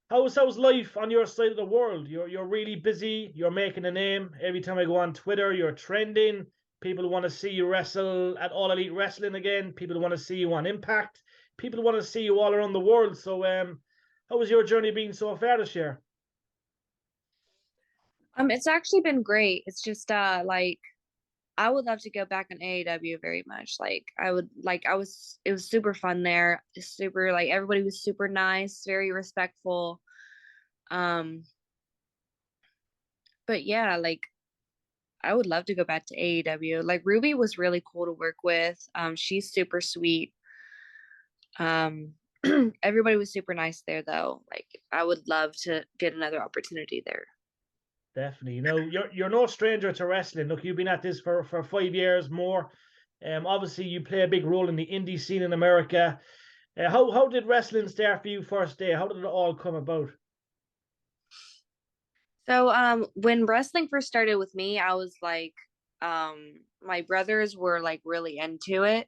How's life on your side of the world? You're really busy. You're making a name. Every time I go on Twitter, you're trending. People want to see you wrestle at All Elite Wrestling again. People want to see you on Impact. People want to see you all around the world. So, how has your journey been so far this year? It's actually been great. It's just like I would love to go back on AEW very much. Like I would like I was it was super fun there. Super like everybody was super nice, very respectful. Um but yeah, like I would love to go back to AEW. Like Ruby was really cool to work with. She's super sweet. Um everybody was super nice there though. Like I would love to get another opportunity there. Definitely. You're no stranger to wrestling. Look, you've been at this for 5 years more. Obviously, you play a big role in the indie scene in America. How did wrestling start for you first day? How did it all come about? So when wrestling first started with me, I was like my brothers were like really into it.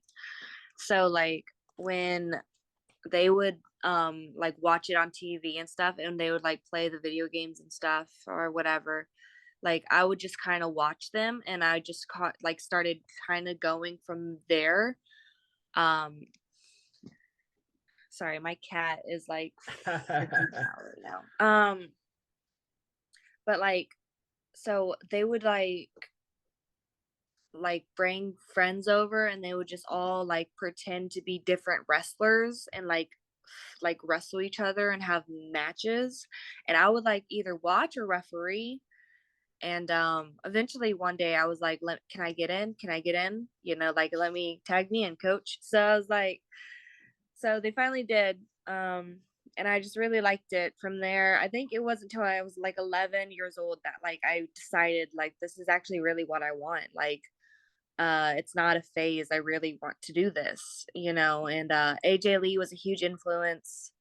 So like when they would like watch it on TV and stuff and they would like play the video games and stuff or whatever, like I would just kind of watch them and I just caught like started kind of going from there. Um sorry, my cat is like freaking out right now. But like so they would like bring friends over and they would just all like pretend to be different wrestlers and like wrestle each other and have matches, and I would like either watch or referee. And eventually one day I was like, can I get in, can I get in, like let me tag me in, coach. So I was like, so they finally did. And I just really liked it. From there, I think it wasn't until I was like 11 years old that like I decided like this is actually really what I want. Like it's not a phase. I really want to do this, and AJ Lee was a huge influence.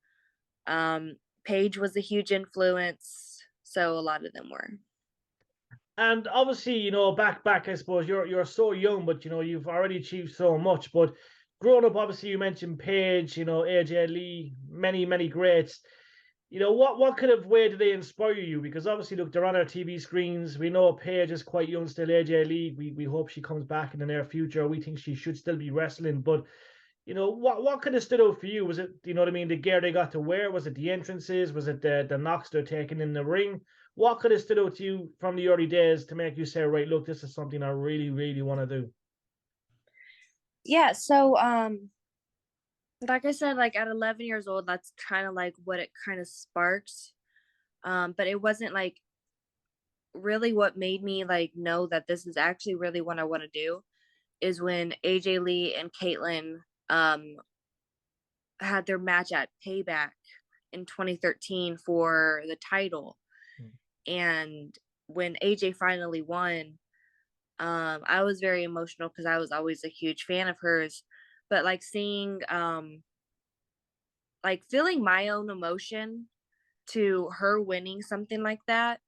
Paige was a huge influence. So a lot of them were. And obviously, back, I suppose you're so young, but you've already achieved so much. But growing up, obviously, you mentioned Paige, AJ Lee, many greats. What kind of way do they inspire you? Because obviously, look, they're on our TV screens. We know Paige is quite young still, AJ Lee. We hope she comes back in the near future. We think she should still be wrestling. But what kind of stood out for you? Was it, what I mean, the gear they got to wear? Was it the entrances? Was it the knocks they're taking in the ring? What could have stood out to you from the early days to make you say, right, look, this is something I really, really want to do? Yeah, so like I said, like at 11 years old, that's kind of like what it kind of sparked. But it wasn't like really what made me like know that this is actually really what I want to do is when AJ Lee and Caitlyn had their match at Payback in 2013 for the title. Mm. And when AJ finally won, I was very emotional because I was always a huge fan of hers. But like seeing, like feeling my own emotion to her winning something like that,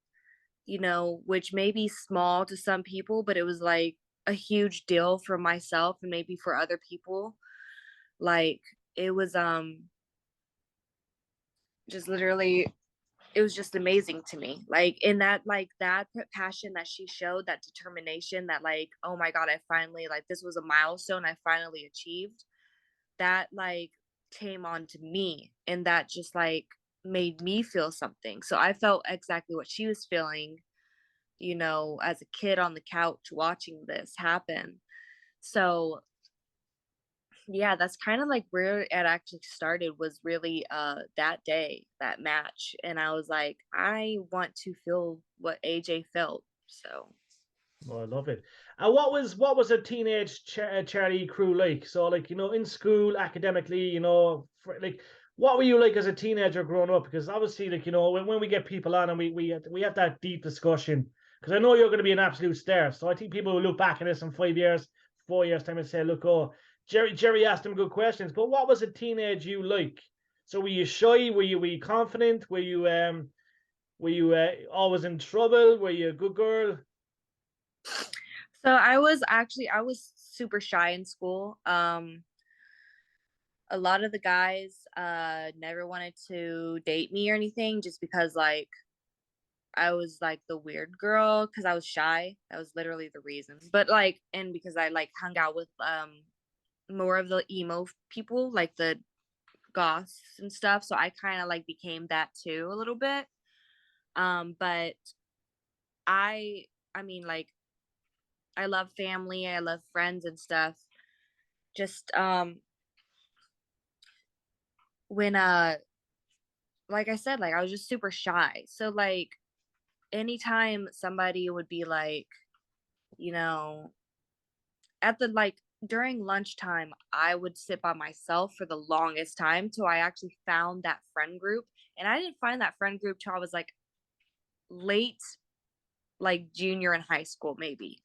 which may be small to some people, but it was like a huge deal for myself and maybe for other people. Like it was just literally, it was just amazing to me, like in that, like that passion that she showed, that determination, that like, oh my god, I finally, like, this was a milestone I finally achieved, that like came on to me, and that just like made me feel something. So I felt exactly what she was feeling, as a kid on the couch watching this happen. So yeah, that's kind of like where it actually started, was really that day, that match, and I was like, I want to feel what AJ felt. So Oh, I love it. And what was a teenage Charie Kruel like? So, like, in school, academically, like, what were you like as a teenager growing up? Because obviously, like, when we get people on and we have that deep discussion, because I know you're going to be an absolute star. So I think people will look back at this in 5 years, 4 years time and say, look, oh, Jerry asked him good questions. But what was a teenage you like? So were you shy? Were you confident? Were you always in trouble? Were you a good girl? I was super shy in school. a lot of the guys never wanted to date me or anything just because like I was like the weird girl because I was shy. That was literally the reason. But like, and because I like hung out with more of the emo people, like the goths and stuff. So I kind of like became that too a little bit. But I mean, like, I love family, I love friends and stuff. Just when like I said, like I was just super shy. So like anytime somebody would be like, you know, at the like during lunchtime, I would sit by myself for the longest time till I actually found that friend group. And I didn't find that friend group till I was like late, like junior in high school, maybe.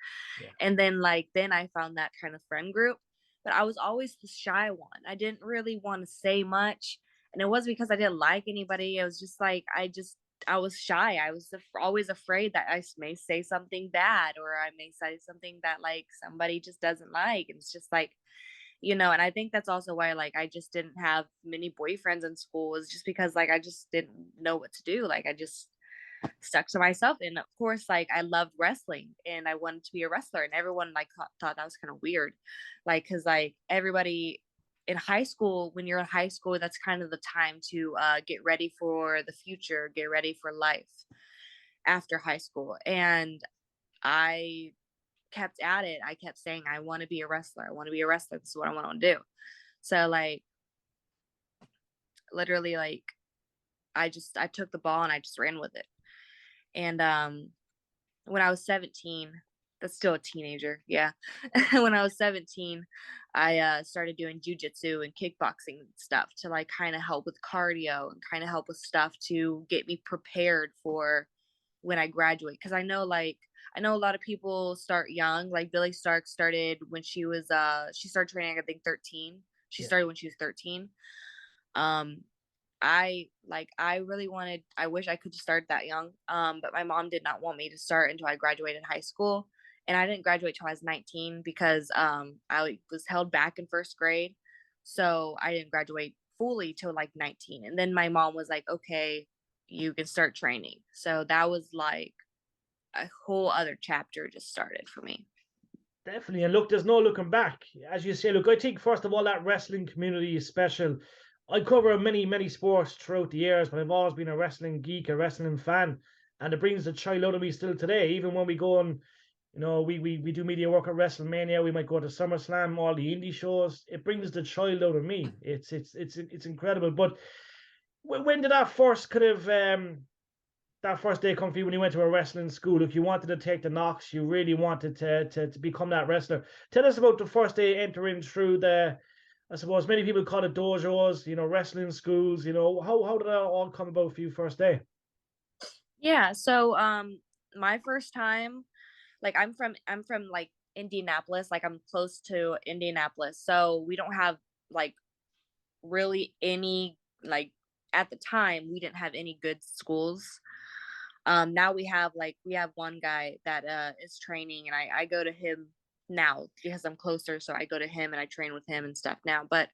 Yeah. And then like then I found that kind of friend group. But I was always the shy one. I didn't really want to say much. And it wasn't because I didn't like anybody. It was just like I was shy. I was always afraid that I may say something bad or I may say something that like somebody just doesn't like. And it's just like, and I think that's also why like I just didn't have many boyfriends in school is just because like I just didn't know what to do. Like I just stuck to myself. And of course, like I loved wrestling and I wanted to be a wrestler. And everyone like thought that was kind of weird. Like, cause like everybody in high school, when you're in high school, that's kind of the time to get ready for the future, get ready for life after high school. And I kept at it. I kept saying, I want to be a wrestler. I want to be a wrestler. This is what I want to do. So like literally like I took the ball and I just ran with it. And when I was 17, that's still a teenager, yeah. When I was 17, I started doing jujitsu and kickboxing stuff to like kind of help with cardio and kind of help with stuff to get me prepared for when I graduate. Because I know a lot of people start young. Like Billy Stark started when she started training I think 13. She Yeah. started when she was 13. Um, I really wanted I wish I could start that young. But my mom did not want me to start until I graduated high school. And I didn't graduate till I was 19 because I was held back in first grade. So I didn't graduate fully till like 19. And then my mom was like, okay, you can start training. So that was like a whole other chapter just started for me. Definitely. And look, there's no looking back. As you say, look, I think first of all, that wrestling community is special. I cover many, many sports throughout the years, but I've always been a wrestling geek, a wrestling fan. And it brings the child out of me still today. Even when we go and, we do media work at WrestleMania, we might go to SummerSlam, all the indie shows. It brings the child out of me. It's incredible. But when did that first kind of that first day come for you when you went to a wrestling school? If you wanted to take the knocks, you really wanted to become that wrestler. Tell us about the first day entering through I suppose many people call it dojos, wrestling schools. How did that all come about for you first day? Yeah, so my first time, like I'm from like Indianapolis, like I'm close to Indianapolis. So we don't have like really any like at the time we didn't have any good schools. Now we have one guy that is training and I go to him now because I'm closer, so I go to him and I train with him and stuff now. But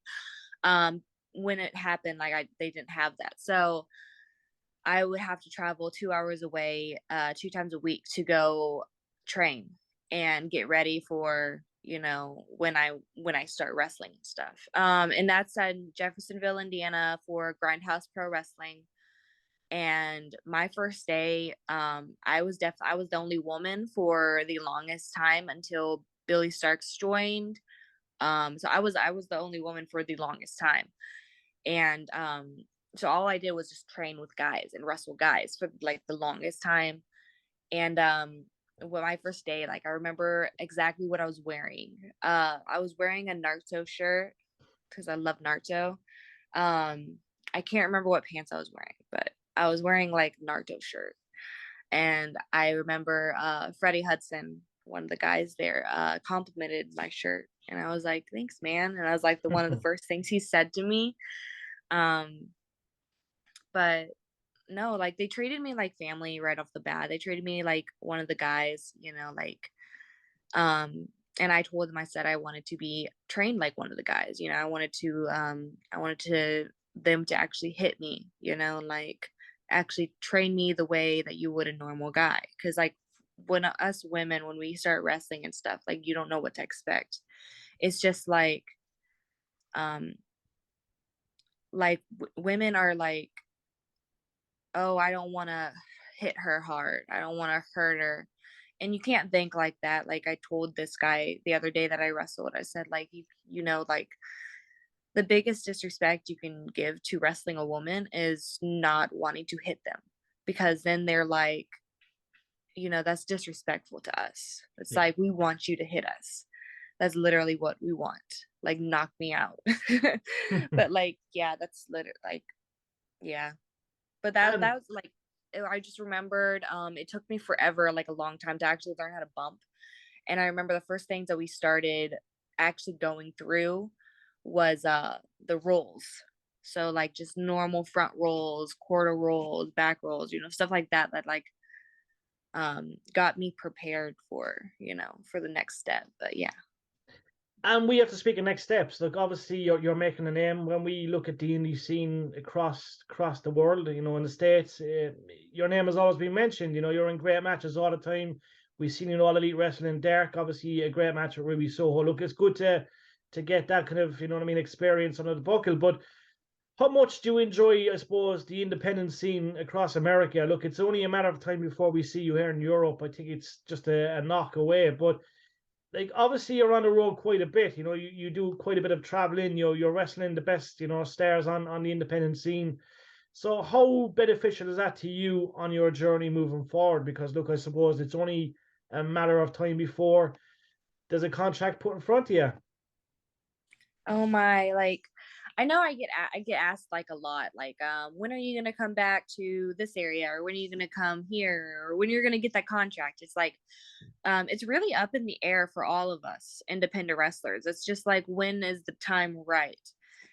um when it happened, like they didn't have that. So I would have to travel 2 hours away, 2 times a week to go train and get ready for, when I start wrestling and stuff. And that's in Jeffersonville, Indiana for Grindhouse Pro Wrestling. And my first day, I was the only woman for the longest time until Billy Starks joined. So I was the only woman for the longest time. And so all I did was just train with guys and wrestle guys for like the longest time. And when my first day, like I remember exactly what I was wearing. I was wearing a Naruto shirt because I love Naruto. I can't remember what pants I was wearing, but I was wearing like Naruto shirt. And I remember Freddie Hudson, one of the guys there, complimented my shirt. And I was like, thanks, man. And I was like the one of the first things he said to me. Um, but no, like they treated me like family right off the bat. They treated me like one of the guys, like and I told them, I said I wanted to be trained like one of the guys. You know, I wanted to them to actually hit me. You know, like actually train me the way that you would a normal guy. Because like when us women, when we start wrestling and stuff, like you don't know what to expect. It's just um women are like, oh, I don't want to hit her hard. I don't want to hurt her. And you can't think like that. Like I told this guy the other day that I wrestled, I said, like, you know, like the biggest disrespect you can give to wrestling a woman is not wanting to hit them, because then they're like, you know, that's disrespectful to us. It's Yeah. like, we want you to hit us. That's literally what we want. Like, knock me out. But like, yeah, that's literally like, yeah. But that And was like, I just remembered, it took me forever, like a long time to actually learn how to bump. And I remember the first things that we started actually going through was the rolls. So like just normal front rolls, quarter rolls, back rolls, you know, stuff like that, that like got me prepared for, you know, for the next step. But yeah. And we have to speak of next steps. Look, obviously, you're making a name. When we look at the indie scene across the world, you know, in the States, your name has always been mentioned. You know, you're in great matches all the time. We've seen you in All Elite Wrestling. Dark, obviously, a great match with Ruby Soho. Look, it's good to get that kind of, you know what I mean, experience under the buckle. But how much do you enjoy, I suppose, the independent scene across America? Look, it's only a matter of time before we see you here in Europe. I think it's just a knock away. But like obviously you're on the road quite a bit. You know, you do quite a bit of traveling. You're wrestling the best, you know, stars on the independent scene. So how beneficial is that to you on your journey moving forward? Because look, I suppose it's only a matter of time before there's a contract put in front of you. Oh my, like I know I get asked like a lot, like when are you gonna come back to this area, or when are you gonna come here, or when you're gonna get that contract. It's like it's really up in the air for all of us independent wrestlers. It's just like, when is the time right?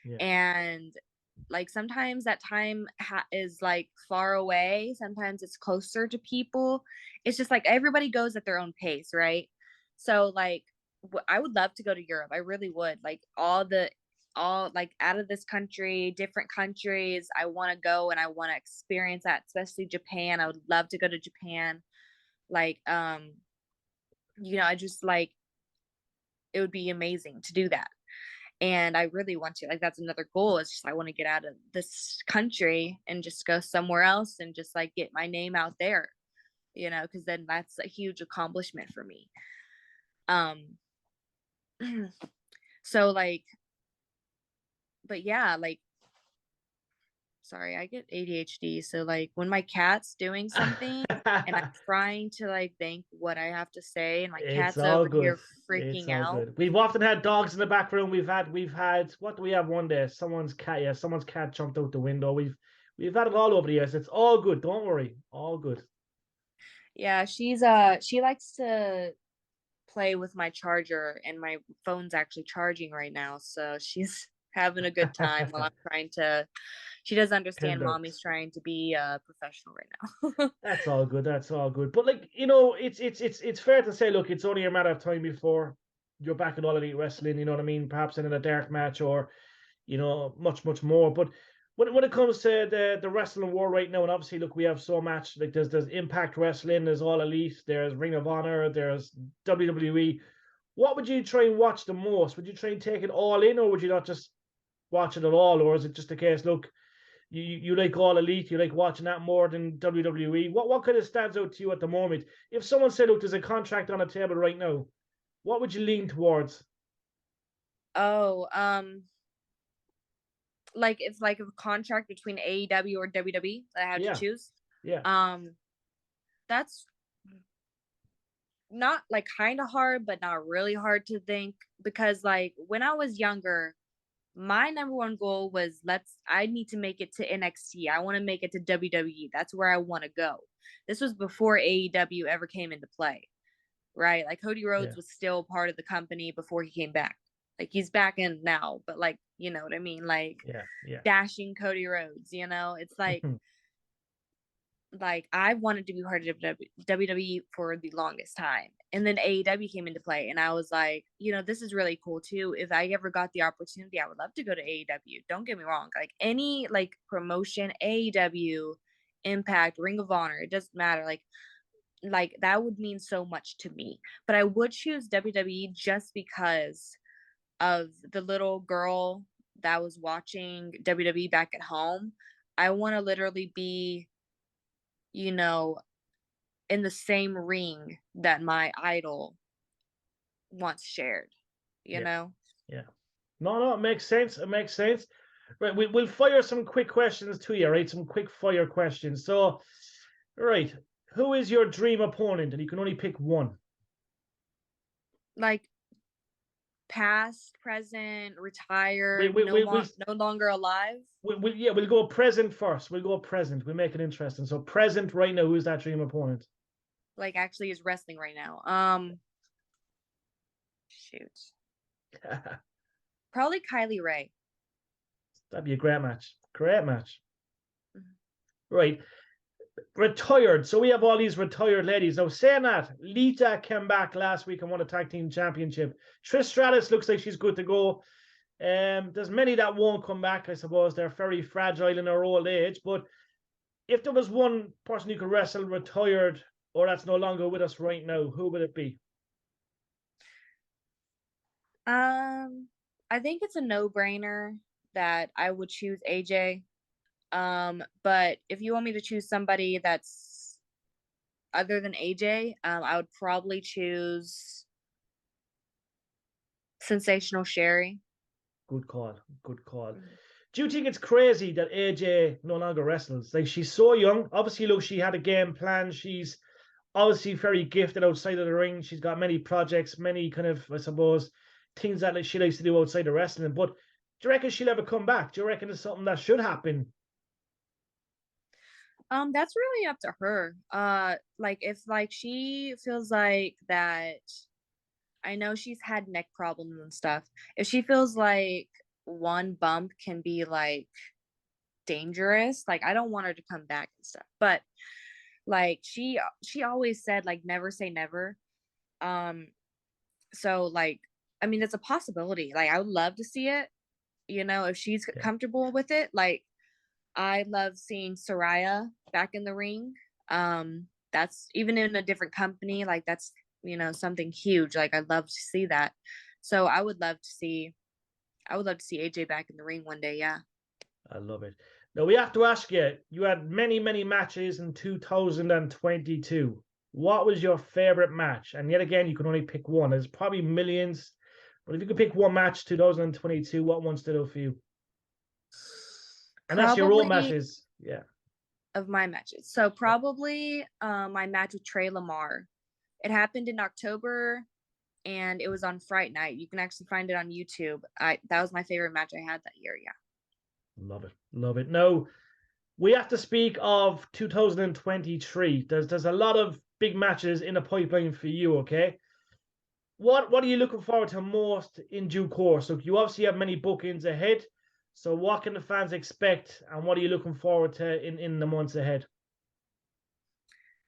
Yeah. And like sometimes that time is like far away, sometimes it's closer to people. It's just like everybody goes at their own pace, right? So like I would love to go to Europe. I really would. Like all like out of this country, different countries, I want to go and I want to experience that, especially Japan. I would love to go to Japan. Like you know, I just like, it would be amazing to do that. And I really want to, like, that's another goal, is just I want to get out of this country and just go somewhere else and just like get my name out there, you know, because then that's a huge accomplishment for me. um so like, but yeah, like, sorry, I get ADHD. So like when my cat's doing something and I'm trying to like think what I have to say, and my It's cat's all over good. here It's freaking all out. good. We've often had dogs in the back room. We've had what do we have one day? Someone's cat, yeah, someone's cat jumped out the window. We've had it all over the years. It's all good. Don't worry. All good. Yeah, she likes to play with my charger, and my phone's actually charging right now, so she's having a good time while I'm trying to, she does understand Tender. mommy's trying to be professional right now. That's all good. That's all good. But like, you know, it's fair to say, look, it's only a matter of time before you're back in All Elite Wrestling, you know what I mean? Perhaps in a dark match or, you know, much more. But when it comes to the wrestling war right now, and obviously look, we have so much, like there's Impact Wrestling, there's All Elite, there's Ring of Honor, there's WWE. What would you try and watch the most? Would you try and take it all in, or would you not just watch it at all? Or is it just a case, look, you like All Elite, you like watching that more than WWE? What kind of stands out to you at the moment? If someone said, look, there's a contract on the table right now, what would you lean towards? Oh, like it's like a contract between AEW or WWE that I have to Yeah, choose. yeah, um that's not like kind of hard, but not really hard to think, because like when I was younger, my number one goal was, I need to make it to NXT. I want to make it to WWE. That's where I want to go. This was before AEW ever came into play, right? Like Cody yeah, Rhodes was still part of the company before he came back. Like he's back in now, but like, you know what I mean? Like yeah, yeah. dashing Cody Rhodes, you know? It's like like I wanted to be part of WWE for the longest time. And then AEW came into play and I was like, this is really cool too. If I ever got the opportunity, I would love to go to AEW. Don't get me wrong. Like any like promotion, AEW, Impact, Ring of Honor, it doesn't matter. Like that would mean so much to me. But I would choose WWE just because of the little girl that was watching WWE back at home. I want to literally be, you know, in the same ring that my idol once shared, you Yeah, know? yeah. No, it makes sense. It makes sense. Right, we'll fire some quick questions to you, right? Some quick fire questions. So, right, who is your dream opponent? And you can only pick one. Like past, present, We retired, we we we no longer alive. we'll go present first. We'll go present. We'll make it interesting. So present right now, who's that dream opponent? Like actually is wrestling right now. Shoot. Probably Kylie Ray. That'd be a great match. Great match. Mhm. Right. Retired. So we have all these retired ladies. Now, saying that, Lita came back last week and won a tag team championship. Trish Stratus looks like she's good to go. There's many that won't come back, I suppose. They're very fragile in their old age. But if there was one person who could wrestle retired or that's no longer with us right now, who would it be? I think it's a no-brainer that I would choose AJ. But if you want me to choose somebody that's other than AJ, I would probably choose Sensational Sherry. Good call. Good call. Mhm. Do you think it's crazy that AJ no longer wrestles? Like she's so young. Obviously, look, she had a game plan. She's obviously very gifted outside of the ring. She's got many projects, many kind of, I suppose, things that like, she likes to do outside of wrestling. But do you reckon she'll ever come back? Do you reckon it's something that should happen? That's really up to her. Like if like she feels like that, I know she's had neck problems and stuff. If she feels like one bump can be like dangerous, like I don't want her to come back and stuff. But like she always said like never say never. Um, so like I mean it's a possibility. Like I would love to see it, if she's Yeah, comfortable with it. Like I love seeing Soraya back in the ring. That's even in a different company, like that's something huge. Like I'd love to see that. So I would love to see AJ back in the ring one day, yeah. I love it. Now we have to ask you. You had many, many matches in 2022. What was your favorite match? And yet again, you can only pick one. There's probably millions, but if you could pick one match 2022, what one stood out for you? And that's your own Probably matches. Yeah. of my matches. So Yeah. probably my match with Trey Lamar. It happened in October and it was on Fright Night. You can actually find it on YouTube. I That was my favorite match I had that year, yeah. Love it. Love it. Now, we have to speak of 2023. There's a lot of big matches in the pipeline for you, okay? What are you looking forward to most in due course? So you obviously have many bookings ahead. So what can the fans expect and what are you looking forward to in the months ahead?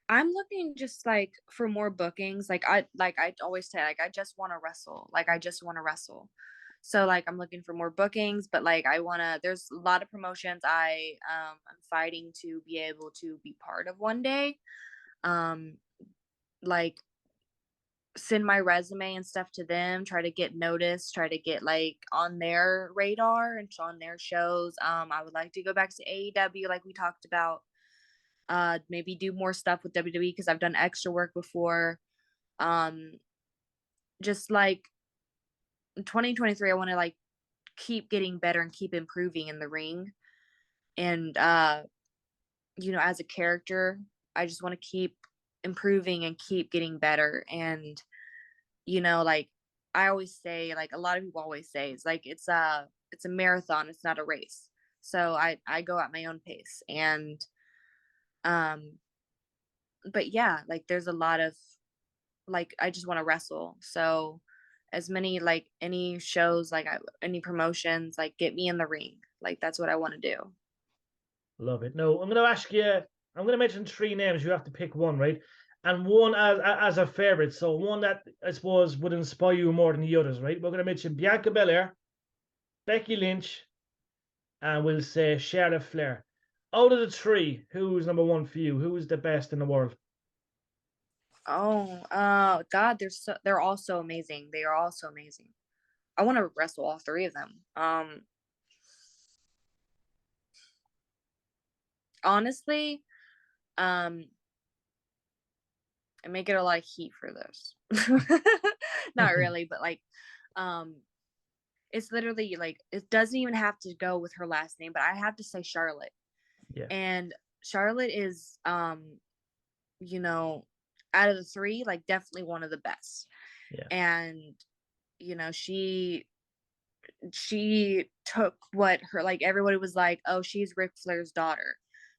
I'm looking just like for more bookings. Like I always say, like I just want to wrestle. Like I just want to wrestle. So like I'm looking for more bookings, but like I wanna there's a lot of promotions I'm fighting to be able to be part of one day. Um like send my resume and stuff to them, try to get noticed, try to get like on their radar and on their shows. I would like to go back to AEW like we talked about. Maybe do more stuff with WWE because I've done extra work before. Um just like in 2023 I want to like keep getting better and keep improving in the ring. And as a character, I just want to keep improving and keep getting better. And like I always say, like a lot of people always say, it's like it's a marathon, it's not a race. So I go at my own pace. And um but yeah, like there's a lot of like I just want to wrestle. So as many like any shows, like any promotions, like get me in the ring. Like that's what I want to do. Love it. No, I'm going to ask you I'm going to mention three names. You have to pick one, right? And one as a favorite. So one that I suppose would inspire you more than the others, right? We're going to mention Bianca Belair, Becky Lynch, and we'll say Charlotte Flair. Out of the three, who's number one for you? Who is the best in the world? God, they're all so amazing. They are all so amazing. I want to wrestle all three of them. Honestly, I may get a lot of heat for this. Not really, but like, it's literally like it doesn't even have to go with her last name, but I have to say Charlotte. Yeah. And Charlotte is, you know, out of the three, like definitely one of the best. Yeah. And you know, she took what her, like everybody was like, oh, she's Ric Flair's daughter.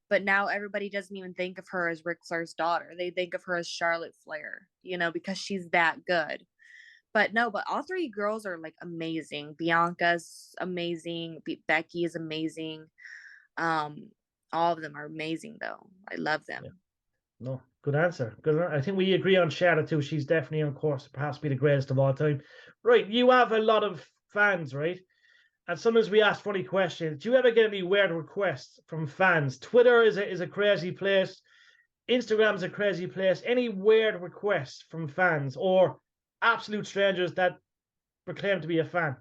But now everybody doesn't even think of her as Ric Flair's daughter. They think of her as Charlotte Flair, you know, because she's that good. But no, but all three girls are like amazing. Bianca's amazing. Becky is amazing. All of them are amazing though. I love them. Yeah. No, good answer. Good. I think we agree on Charlotte too. She's definitely on course to perhaps be the greatest of all time. Right, you have a lot of fans, right? And sometimes we ask funny questions. Do you ever get any weird requests from fans? Twitter is a crazy place. Instagram's a crazy place. Any weird requests from fans or absolute strangers that proclaim to be a fan?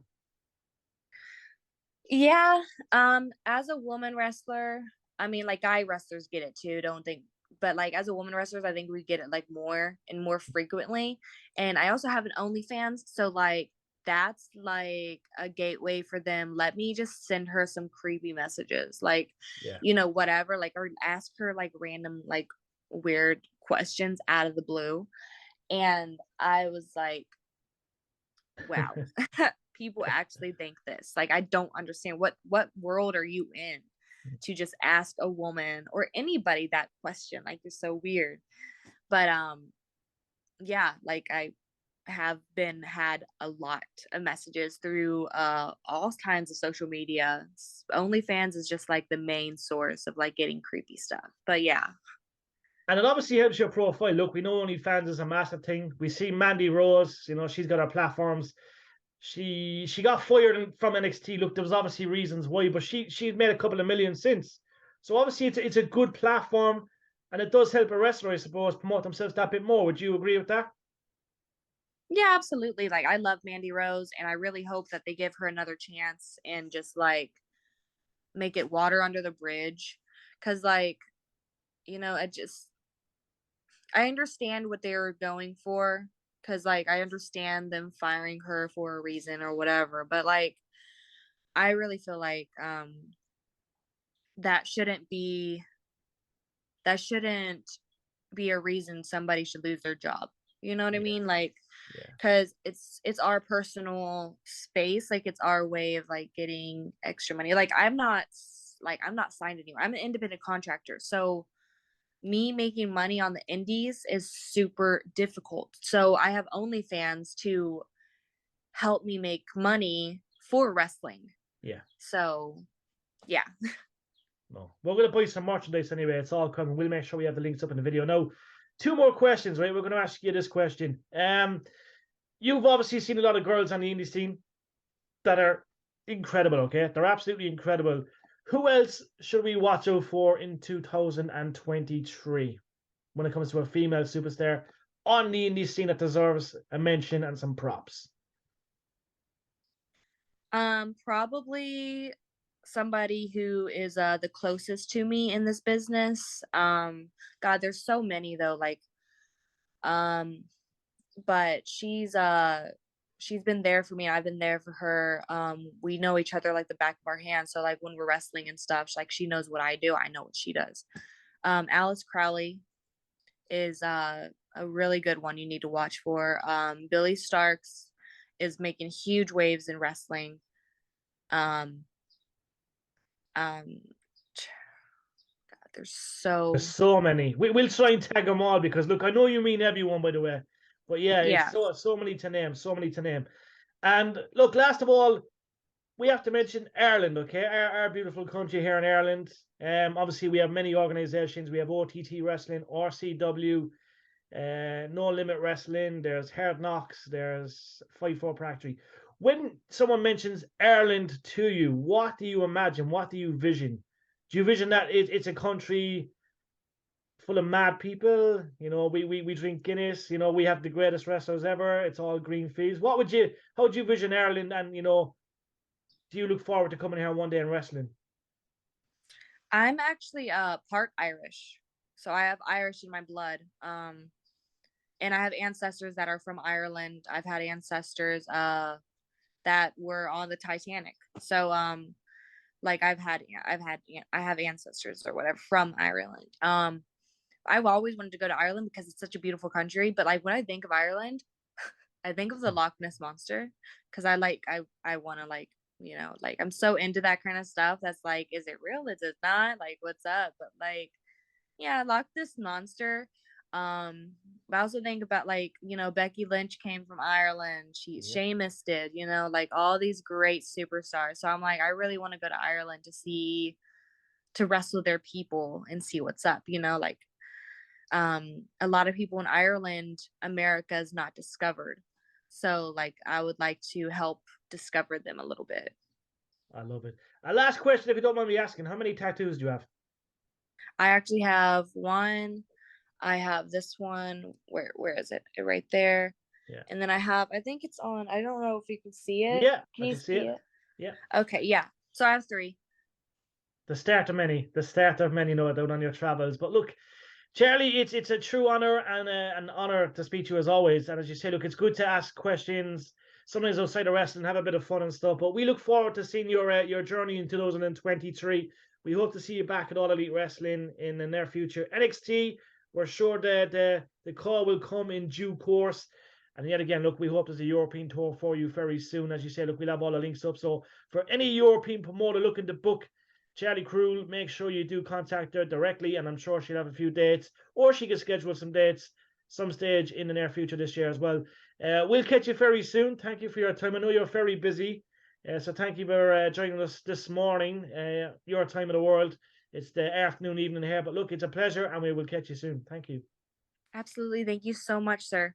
Yeah. As a woman wrestler, I mean, like guy wrestlers get it too. Don't think, but like as a woman wrestlers, I think we get it like more and more frequently. And I also have an OnlyFans, so like that's like a gateway for them. Let me just send her some creepy messages, like, Yeah. you know, whatever, like, or ask her like random, like weird questions out of the blue. And I was like, wow, people actually think this. Like, I don't understand what world are you in to just ask a woman or anybody that question? Like, it's so weird. But yeah, like I have had a lot of messages through all kinds of social media. OnlyFans is just like the main source of like getting creepy stuff. But yeah. And it obviously helps your profile. Look, we know OnlyFans is a massive thing. We see Mandy Rose, you know, she's got her platforms. She got fired from NXT. Look, there was obviously reasons why, but she's made a couple of million since. So obviously it's a good platform, and it does help a wrestler, I suppose, promote themselves that bit more. Would you agree with that? Yeah, absolutely. Like I love Mandy Rose and I really hope that they give her another chance and just like make it water under the bridge. Cause like, you know, I understand what they were going for. Cause like I understand them firing her for a reason or whatever. But like I really feel like that shouldn't be that shouldn't be a reason somebody should lose their job. You know what I Yeah, mean? Like, yeah, because it's our personal space. Like, it's our way of like getting extra money. Like, I'm not signed anywhere. I'm an independent contractor, so me making money on the indies is super difficult. So I have OnlyFans to help me make money for wrestling. yeah. So yeah. No, we're going to buy some merchandise anyway. It's all coming. We'll make sure we have the links up in the video. Now, two more questions, right? We're going to ask you this question. You've obviously seen a lot of girls on the indie scene that are incredible, okay? They're absolutely incredible. Who else should we watch out for in 2023 when it comes to a female superstar on the indie scene that deserves a mention and some props? Probably somebody who is the closest to me in this business. God, there's so many though, like um but she's been there for me. I've been there for her. We know each other like the back of our hands. So like when we're wrestling and stuff, like she knows what I do. I know what she does. Alice Crowley is a really good one you need to watch for. Billy Starks is making huge waves in wrestling. Um, um, God, There's so many. We'll try and tag them all because look, I know you mean everyone, by the way. But yeah, it's yeah. so many to name, so many to name. And look, last of all, we have to mention Ireland, okay? Our beautiful country here in Ireland. Obviously, we have many organizations. We have OTT Wrestling, RCW, No Limit Wrestling. There's Hard Knocks. There's Fight for Factory. When someone mentions Ireland to you, what do you imagine? What do you vision? Do you vision that it's a country full of mad people? You know, we drink Guinness. You know, we have the greatest wrestlers ever. It's all green fields. How would you vision Ireland? And, you know, do you look forward to coming here one day and wrestling? I'm actually part Irish. So I have Irish in my blood. And I have ancestors that are from Ireland. I've had ancestors that were on the Titanic. So like I have ancestors or whatever from Ireland. I've always wanted to go to Ireland because it's such a beautiful country, but like when I think of Ireland, I think of the Loch Ness monster because I want to like, you know, like I'm so into that kind of stuff. That's like, is it real? Is it not? Like, what's up? But like, yeah, Loch Ness monster. But I also think about like, you know, Becky Lynch came from Ireland. Yeah, Sheamus did, you know, like all these great superstars. So I'm like, I really want to go to Ireland to wrestle their people and see what's up, you know, like a lot of people in Ireland, America is not discovered. So like I would like to help discover them a little bit. I love it. Last question, if you don't mind me asking, how many tattoos do you have? I actually have one. I have this one. Where is it? Right there. Yeah. And then I think it's on. I don't know if you can see it. Yeah, Can I you can see see it. it? Yeah. Okay, yeah. So I have three. The start of many. The start of many, no doubt, on your travels. But look, Charlie, it's a true honor and an honor to speak to you as always. And as you say, look, it's good to ask questions sometimes outside of wrestling, have a bit of fun and stuff. But we look forward to seeing your journey in 2023. We hope to see you back at All Elite Wrestling in the near future. NXT, we're sure that the call will come in due course. And yet again, look, we hope there's a European tour for you very soon. As you say, look, we'll have all the links up. So for any European promoter looking to book Charie Kruel, make sure you do contact her directly, and I'm sure she'll have a few dates, or she can schedule some dates some stage in the near future this year as well. We'll catch you very soon. Thank you for your time. I know you're very busy, so thank you for joining us this morning. Your time of the world. It's the afternoon, evening here, but look, it's a pleasure, and we will catch you soon. Thank you. Absolutely. Thank you so much, sir.